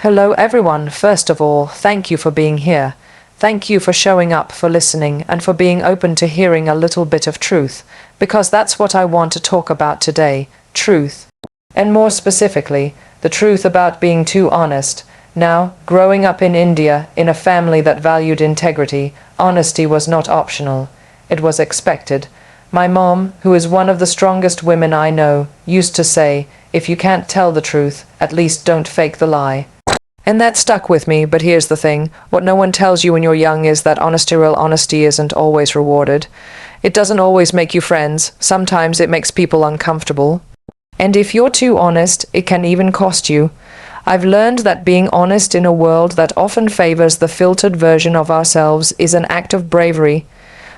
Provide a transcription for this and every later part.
Hello, everyone. First of all, thank you for being here. Thank you for showing up, for listening, and for being open to hearing a little bit of truth, because that's what I want to talk about today, truth. And more specifically, the truth about being too honest. Now, growing up in India, in a family that valued integrity, honesty was not optional. It was expected. My mom, who is one of the strongest women I know, used to say, if you can't tell the truth, at least don't fake the lie. And that stuck with me, but here's the thing. What no one tells you when you're young is that real honesty isn't always rewarded. It doesn't always make you friends. Sometimes it makes people uncomfortable. And if you're too honest, it can even cost you. I've learned that being honest in a world that often favors the filtered version of ourselves is an act of bravery.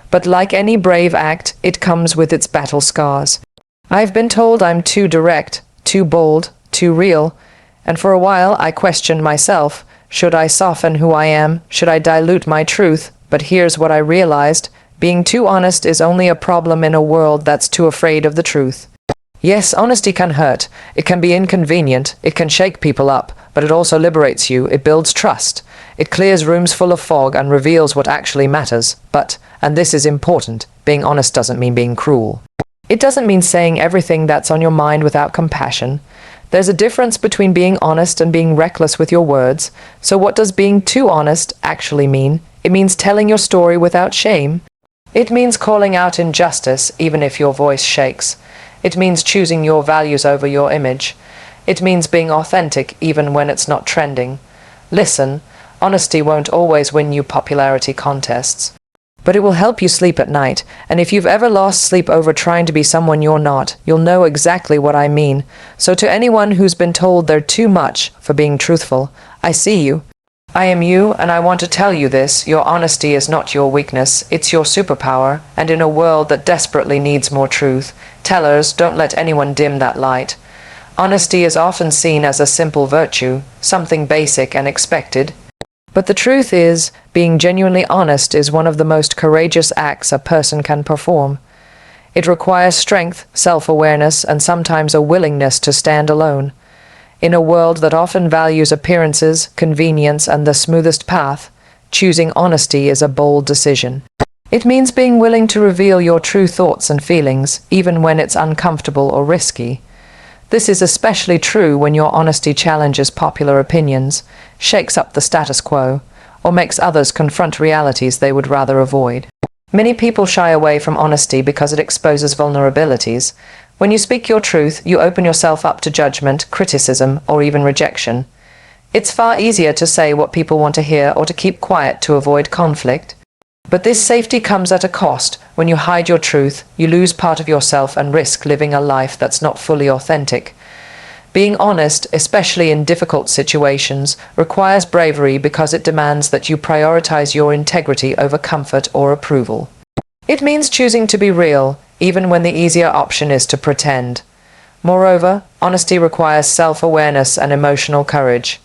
But like any brave act, it comes with its battle scars. I've been told I'm too direct, too bold, too real. And for a while, I questioned myself. Should I soften who I am? Should I dilute my truth? But here's what I realized. Being too honest is only a problem in a world that's too afraid of the truth. Yes, honesty can hurt. It can be inconvenient. It can shake people up. But it also liberates you. It builds trust. It clears rooms full of fog and reveals what actually matters. But, and this is important, being honest doesn't mean being cruel. It doesn't mean saying everything that's on your mind without compassion. There's a difference between being honest and being reckless with your words. So what does being too honest actually mean? It means telling your story without shame. It means calling out injustice, even if your voice shakes. It means choosing your values over your image. It means being authentic, even when it's not trending. Listen, honesty won't always win you popularity contests. But it will help you sleep at night, and if you've ever lost sleep over trying to be someone you're not, you'll know exactly what I mean. So to anyone who's been told they're too much for being truthful, I see you. I am you, and I want to tell you this. Your honesty is not your weakness, it's your superpower, and in a world that desperately needs more truth, tellers, don't let anyone dim that light. Honesty is often seen as a simple virtue, something basic and expected. But the truth is, being genuinely honest is one of the most courageous acts a person can perform. It requires strength, self-awareness, and sometimes a willingness to stand alone. In a world that often values appearances, convenience, and the smoothest path, choosing honesty is a bold decision. It means being willing to reveal your true thoughts and feelings, even when it's uncomfortable or risky. This is especially true when your honesty challenges popular opinions, shakes up the status quo, or makes others confront realities they would rather avoid. Many people shy away from honesty because it exposes vulnerabilities. When you speak your truth, you open yourself up to judgment, criticism, or even rejection. It's far easier to say what people want to hear or to keep quiet to avoid conflict. But this safety comes at a cost. When you hide your truth, you lose part of yourself and risk living a life that's not fully authentic. Being honest, especially in difficult situations, requires bravery because it demands that you prioritize your integrity over comfort or approval. It means choosing to be real, even when the easier option is to pretend. Moreover, honesty requires self-awareness and emotional courage.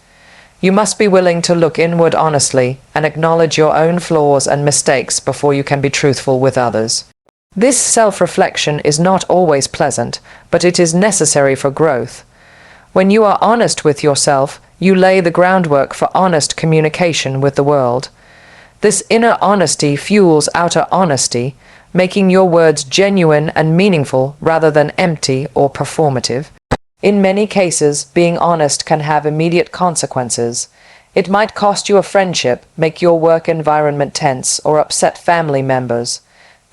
You must be willing to look inward honestly and acknowledge your own flaws and mistakes before you can be truthful with others. This self-reflection is not always pleasant, but it is necessary for growth. When you are honest with yourself, you lay the groundwork for honest communication with the world. This inner honesty fuels outer honesty, making your words genuine and meaningful rather than empty or performative. In many cases, being honest can have immediate consequences. It might cost you a friendship, make your work environment tense, or upset family members.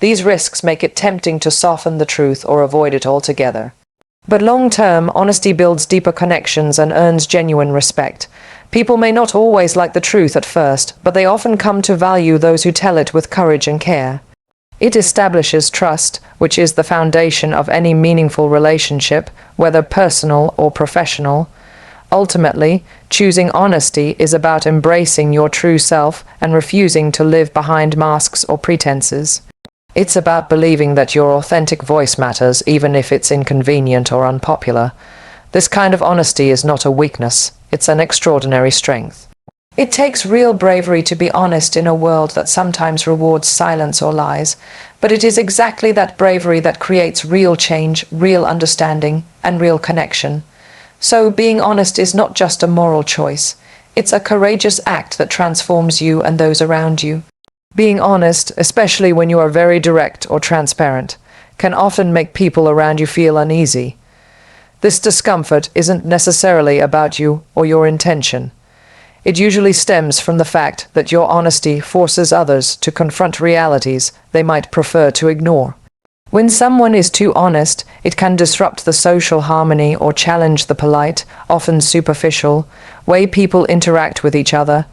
These risks make it tempting to soften the truth or avoid it altogether. But long-term, honesty builds deeper connections and earns genuine respect. People may not always like the truth at first, but they often come to value those who tell it with courage and care. It establishes trust, which is the foundation of any meaningful relationship, whether personal or professional. Ultimately, choosing honesty is about embracing your true self and refusing to live behind masks or pretenses. It's about believing that your authentic voice matters, even if it's inconvenient or unpopular. This kind of honesty is not a weakness, it's an extraordinary strength. It takes real bravery to be honest in a world that sometimes rewards silence or lies, but it is exactly that bravery that creates real change, real understanding, and real connection. So being honest is not just a moral choice. It's a courageous act that transforms you and those around you. Being honest, especially when you are very direct or transparent, can often make people around you feel uneasy. This discomfort isn't necessarily about you or your intention. It usually stems from the fact that your honesty forces others to confront realities they might prefer to ignore. When someone is too honest, it can disrupt the social harmony or challenge the polite, often superficial, way people interact with each other.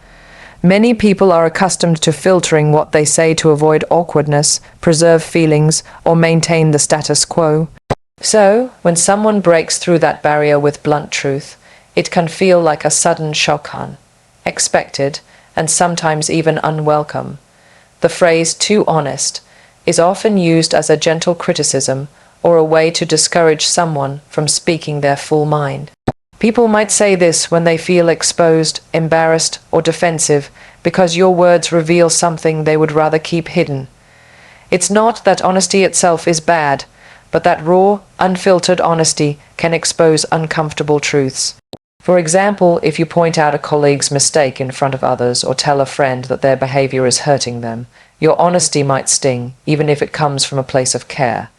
Many people are accustomed to filtering what they say to avoid awkwardness, preserve feelings, or maintain the status quo. So, when someone breaks through that barrier with blunt truth, it can feel like a sudden shock, unexpected, and sometimes even unwelcome. The phrase "too honest" is often used as a gentle criticism or a way to discourage someone from speaking their full mind. People might say this when they feel exposed, embarrassed, or defensive because your words reveal something they would rather keep hidden. It's not that honesty itself is bad, but that raw, unfiltered honesty can expose uncomfortable truths. For example, if you point out a colleague's mistake in front of others or tell a friend that their behavior is hurting them, your honesty might sting, even if it comes from a place of care.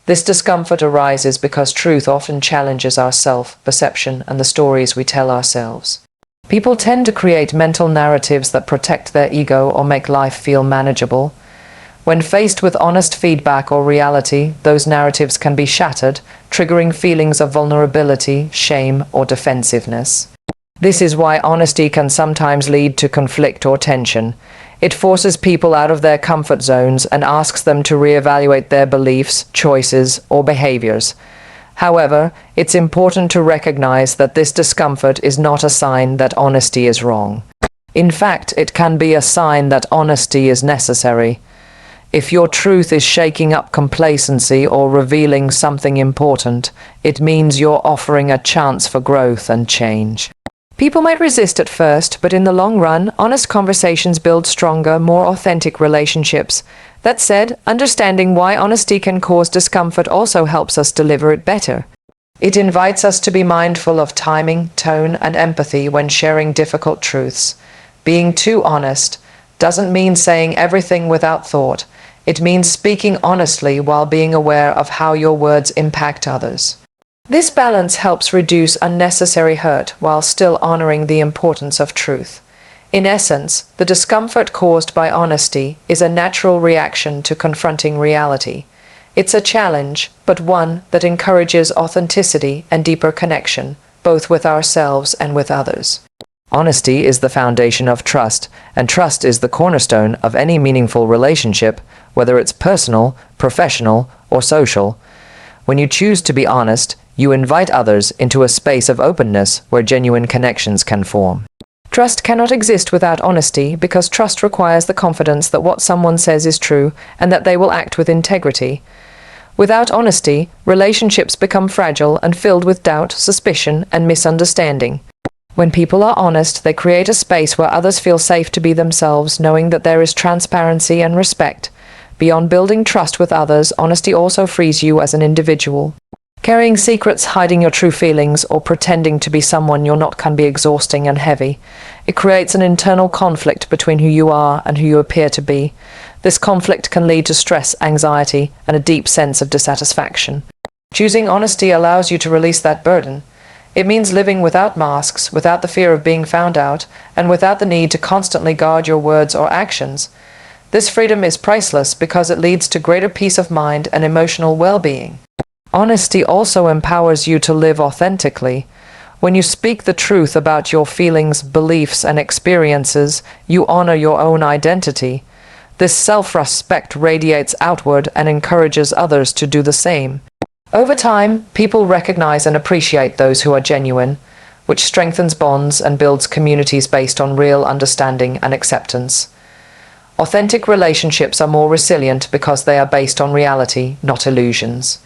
This discomfort arises because truth often challenges our self-perception and the stories we tell ourselves. People tend to create mental narratives that protect their ego or make life feel manageable. When faced with honest feedback or reality, those narratives can be shattered, triggering feelings of vulnerability, shame, or defensiveness. This is why honesty can sometimes lead to conflict or tension. It forces people out of their comfort zones and asks them to reevaluate their beliefs, choices, or behaviors. However, it's important to recognize that this discomfort is not a sign that honesty is wrong. In fact, it can be a sign that honesty is necessary. If your truth is shaking up complacency or revealing something important, it means you're offering a chance for growth and change. People might resist at first, but in the long run, honest conversations build stronger, more authentic relationships. That said, understanding why honesty can cause discomfort also helps us deliver it better. It invites us to be mindful of timing, tone, and empathy when sharing difficult truths. Being too honest doesn't mean saying everything without thought. It means speaking honestly while being aware of how your words impact others. This balance helps reduce unnecessary hurt while still honoring the importance of truth. In essence, the discomfort caused by honesty is a natural reaction to confronting reality. It's a challenge, but one that encourages authenticity and deeper connection, both with ourselves and with others. Honesty is the foundation of trust, and trust is the cornerstone of any meaningful relationship, whether it's personal, professional, or social. When you choose to be honest, you invite others into a space of openness where genuine connections can form. Trust cannot exist without honesty because trust requires the confidence that what someone says is true and that they will act with integrity. Without honesty, relationships become fragile and filled with doubt, suspicion, and misunderstanding. When people are honest, they create a space where others feel safe to be themselves, knowing that there is transparency and respect. Beyond building trust with others, honesty also frees you as an individual. Carrying secrets, hiding your true feelings, or pretending to be someone you're not can be exhausting and heavy. It creates an internal conflict between who you are and who you appear to be. This conflict can lead to stress, anxiety, and a deep sense of dissatisfaction. Choosing honesty allows you to release that burden. It means living without masks, without the fear of being found out, and without the need to constantly guard your words or actions. This freedom is priceless because it leads to greater peace of mind and emotional well-being. Honesty also empowers you to live authentically. When you speak the truth about your feelings, beliefs, and experiences, you honor your own identity. This self-respect radiates outward and encourages others to do the same. Over time, people recognize and appreciate those who are genuine, which strengthens bonds and builds communities based on real understanding and acceptance. Authentic relationships are more resilient because they are based on reality, not illusions.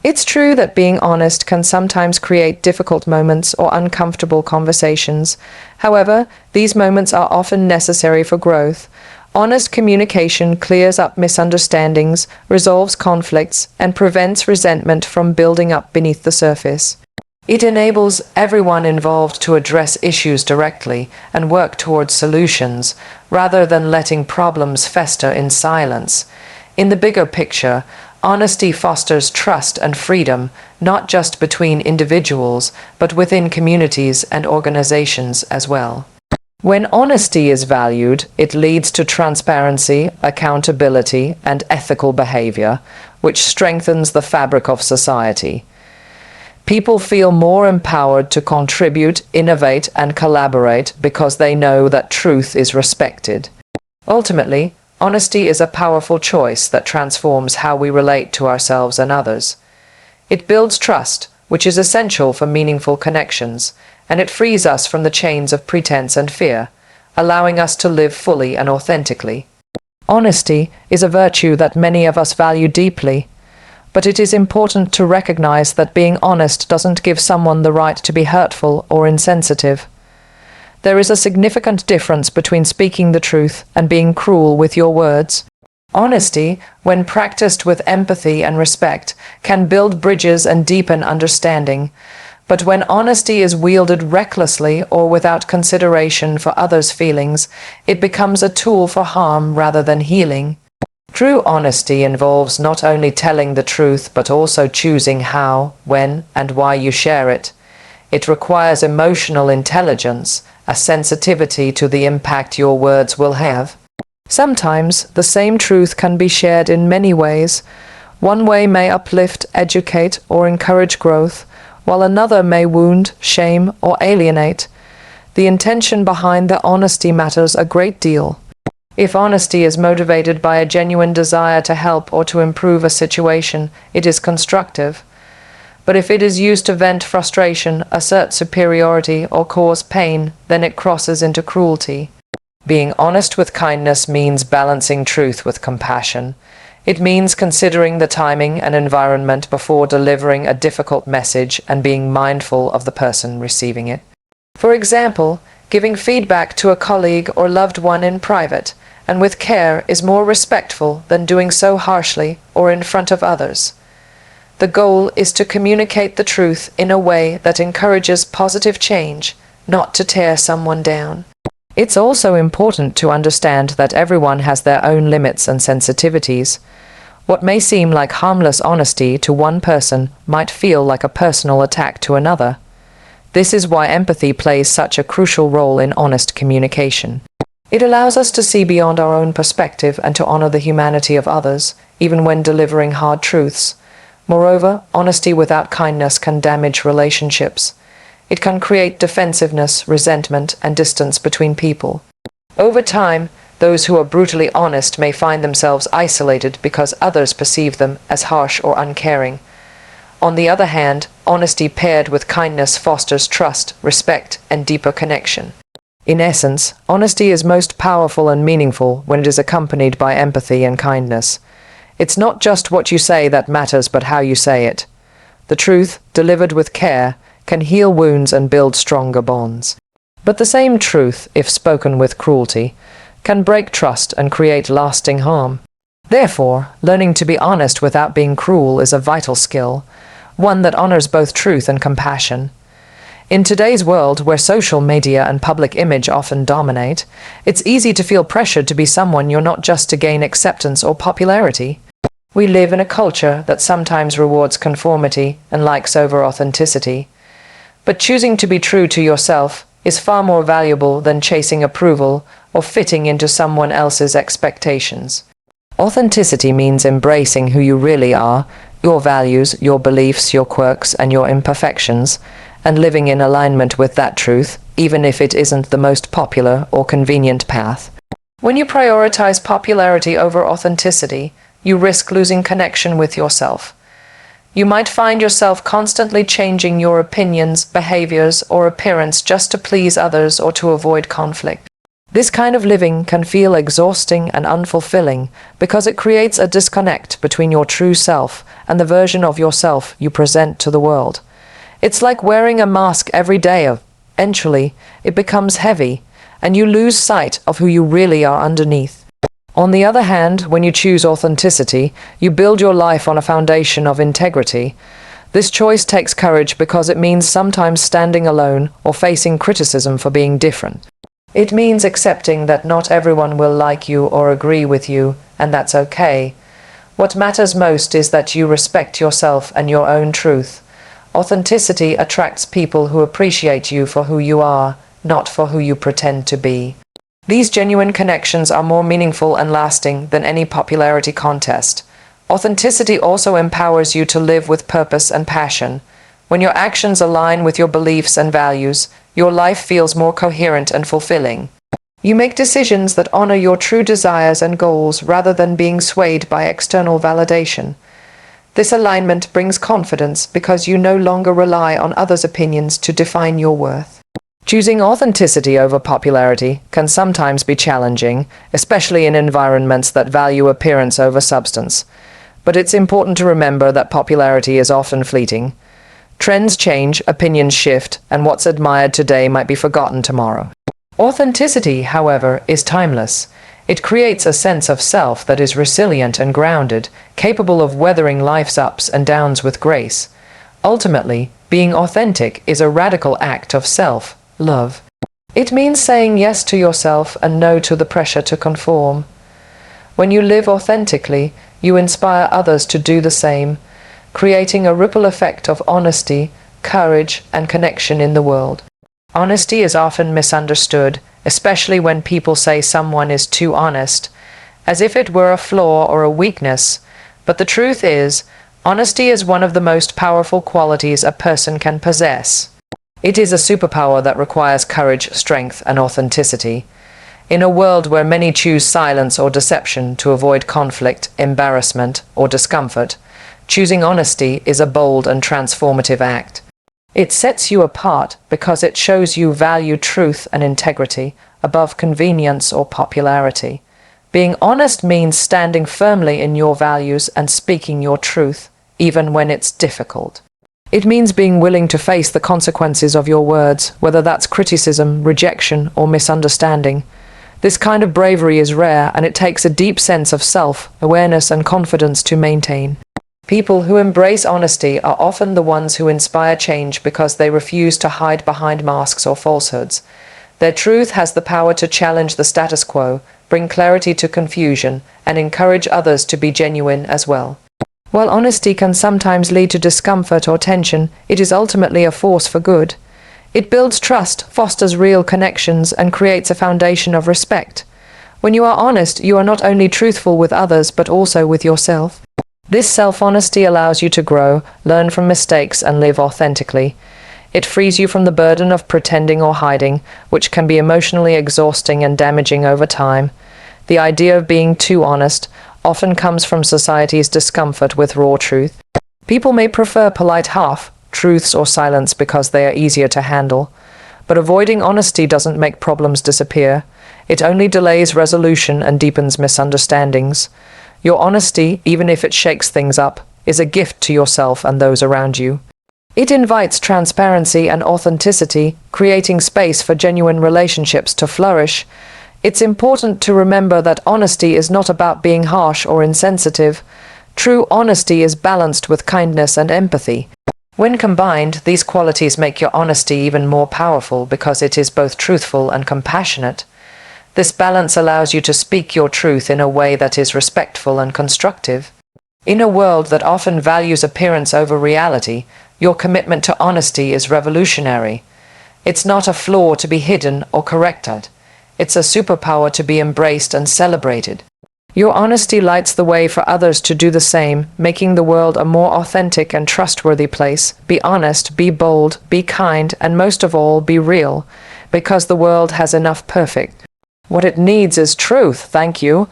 It's true that being honest can sometimes create difficult moments or uncomfortable conversations. However, these moments are often necessary for growth. Honest communication clears up misunderstandings, resolves conflicts, and prevents resentment from building up beneath the surface. It enables everyone involved to address issues directly and work towards solutions, rather than letting problems fester in silence. In the bigger picture, honesty fosters trust and freedom, not just between individuals, but within communities and organizations as well. When honesty is valued, it leads to transparency, accountability, and ethical behavior, which strengthens the fabric of society. People feel more empowered to contribute, innovate, and collaborate because they know that truth is respected. Ultimately, honesty is a powerful choice that transforms how we relate to ourselves and others. It builds trust, which is essential for meaningful connections, and it frees us from the chains of pretense and fear, allowing us to live fully and authentically. Honesty is a virtue that many of us value deeply, but it is important to recognize that being honest doesn't give someone the right to be hurtful or insensitive. There is a significant difference between speaking the truth and being cruel with your words. Honesty, when practiced with empathy and respect, can build bridges and deepen understanding. But when honesty is wielded recklessly or without consideration for others' feelings, it becomes a tool for harm rather than healing. True honesty involves not only telling the truth but also choosing how, when, and why you share it. It requires emotional intelligence, a sensitivity to the impact your words will have. Sometimes the same truth can be shared in many ways. One way may uplift, educate, or encourage growth, while another may wound, shame, or alienate. The intention behind the honesty matters a great deal. If honesty is motivated by a genuine desire to help or to improve a situation, it is constructive. But if it is used to vent frustration, assert superiority, or cause pain, then it crosses into cruelty. Being honest with kindness means balancing truth with compassion. It means considering the timing and environment before delivering a difficult message and being mindful of the person receiving it. For example, giving feedback to a colleague or loved one in private and with care is more respectful than doing so harshly or in front of others. The goal is to communicate the truth in a way that encourages positive change, not to tear someone down. It's also important to understand that everyone has their own limits and sensitivities. What may seem like harmless honesty to one person might feel like a personal attack to another. This is why empathy plays such a crucial role in honest communication. It allows us to see beyond our own perspective and to honor the humanity of others, even when delivering hard truths. Moreover, honesty without kindness can damage relationships. It can create defensiveness, resentment, and distance between people. Over time, those who are brutally honest may find themselves isolated because others perceive them as harsh or uncaring. On the other hand, honesty paired with kindness fosters trust, respect, and deeper connection. In essence, honesty is most powerful and meaningful when it is accompanied by empathy and kindness. It's not just what you say that matters, but how you say it. The truth, delivered with care, can heal wounds and build stronger bonds. But the same truth, if spoken with cruelty, can break trust and create lasting harm. Therefore, learning to be honest without being cruel is a vital skill, one that honors both truth and compassion. In today's world, where social media and public image often dominate, it's easy to feel pressured to be someone you're not just to gain acceptance or popularity. We live in a culture that sometimes rewards conformity and likes over authenticity. But choosing to be true to yourself is far more valuable than chasing approval or fitting into someone else's expectations. Authenticity means embracing who you really are, your values, your beliefs, your quirks, and your imperfections, and living in alignment with that truth, even if it isn't the most popular or convenient path. When you prioritize popularity over authenticity, you risk losing connection with yourself. You might find yourself constantly changing your opinions, behaviors, or appearance just to please others or to avoid conflict. This kind of living can feel exhausting and unfulfilling because it creates a disconnect between your true self and the version of yourself you present to the world. It's like wearing a mask every day. Eventually, it becomes heavy, and you lose sight of who you really are underneath. On the other hand, when you choose authenticity, you build your life on a foundation of integrity. This choice takes courage because it means sometimes standing alone or facing criticism for being different. It means accepting that not everyone will like you or agree with you, and that's okay. What matters most is that you respect yourself and your own truth. Authenticity attracts people who appreciate you for who you are, not for who you pretend to be. These genuine connections are more meaningful and lasting than any popularity contest. Authenticity also empowers you to live with purpose and passion. When your actions align with your beliefs and values, your life feels more coherent and fulfilling. You make decisions that honor your true desires and goals rather than being swayed by external validation. This alignment brings confidence because you no longer rely on others' opinions to define your worth. Choosing authenticity over popularity can sometimes be challenging, especially in environments that value appearance over substance. But it's important to remember that popularity is often fleeting. Trends change, opinions shift, and what's admired today might be forgotten tomorrow. Authenticity, however, is timeless. It creates a sense of self that is resilient and grounded, capable of weathering life's ups and downs with grace. Ultimately, being authentic is a radical act of self-love. It means saying yes to yourself and no to the pressure to conform. When you live authentically, you inspire others to do the same, creating a ripple effect of honesty, courage, and connection in the world. Honesty is often misunderstood, especially when people say someone is too honest, as if it were a flaw or a weakness. But the truth is, honesty is one of the most powerful qualities a person can possess. It is a superpower that requires courage, strength, and authenticity. In a world where many choose silence or deception to avoid conflict, embarrassment, or discomfort, choosing honesty is a bold and transformative act. It sets you apart because it shows you value truth and integrity above convenience or popularity. Being honest means standing firmly in your values and speaking your truth, even when it's difficult. It means being willing to face the consequences of your words, whether that's criticism, rejection, or misunderstanding. This kind of bravery is rare, and it takes a deep sense of self-awareness and confidence to maintain. People who embrace honesty are often the ones who inspire change because they refuse to hide behind masks or falsehoods. Their truth has the power to challenge the status quo, bring clarity to confusion, and encourage others to be genuine as well. While honesty can sometimes lead to discomfort or tension, it is ultimately a force for good. It builds trust, fosters real connections, and creates a foundation of respect. When you are honest, you are not only truthful with others, but also with yourself. This self-honesty allows you to grow, learn from mistakes, and live authentically. It frees you from the burden of pretending or hiding, which can be emotionally exhausting and damaging over time. The idea of being too honest often comes from society's discomfort with raw truth. People may prefer polite half-truths or silence because they are easier to handle. But avoiding honesty doesn't make problems disappear. It only delays resolution and deepens misunderstandings. Your honesty, even if it shakes things up, is a gift to yourself and those around you. It invites transparency and authenticity, creating space for genuine relationships to flourish. It's important to remember that honesty is not about being harsh or insensitive. True honesty is balanced with kindness and empathy. When combined, these qualities make your honesty even more powerful because it is both truthful and compassionate. This balance allows you to speak your truth in a way that is respectful and constructive. In a world that often values appearance over reality, your commitment to honesty is revolutionary. It's not a flaw to be hidden or corrected. It's a superpower to be embraced and celebrated. Your honesty lights the way for others to do the same, making the world a more authentic and trustworthy place. Be honest, be bold, be kind, and most of all, be real, because the world has enough perfect. What it needs is truth. Thank you.